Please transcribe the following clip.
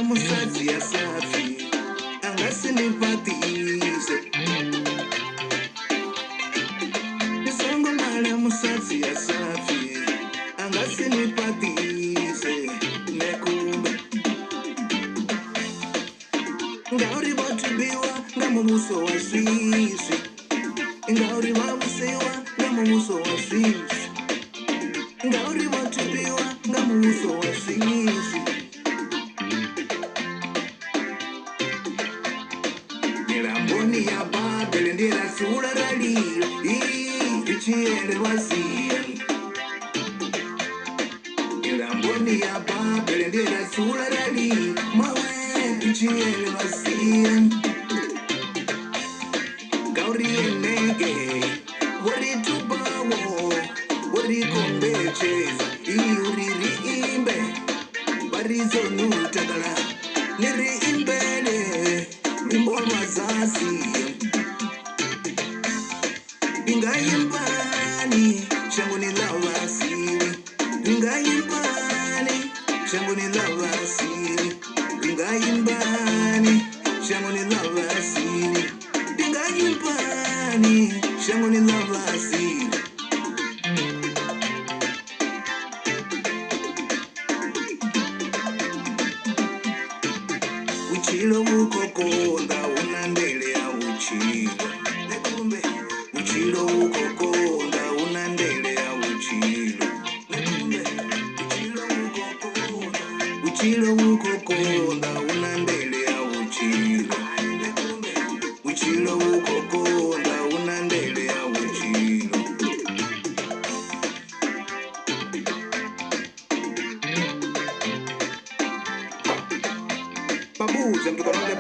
musadzi ya safi angasinipatise nisangomala musadzi ya safi angasinipatise nekumbe ngauri vatubiwa ngamubuso wa Swisi ngauri vabusiwa ngamubuso wa Swisi ngauri vatubiwa ngamubuso wa Swisi Nilamboni ya Babeli ndira sura ralio ichiele wasia Nilamboni ya Babeli ndira sura ralio mawe ichiele wasia Gauri enege wari tubawo wari kombecheza iuriri imbe barizo nutakala niri imbele Imbolwa zasi Ingayimbani Shangu ni lava siri Ingayimbani Shangu ni lava siri Ingayimbani Shangu ni lava siri Ingayimbani Shangu ni lava siri Uchilo ukokonda unandelea uchilo Nekumbe Uchilo ukokonda unandelea uchilo Nekumbe Uchilo ukokonda unandelea uchilo Nekumbe Uchilo ukokonda unandelea uchilo Babuza mtukanule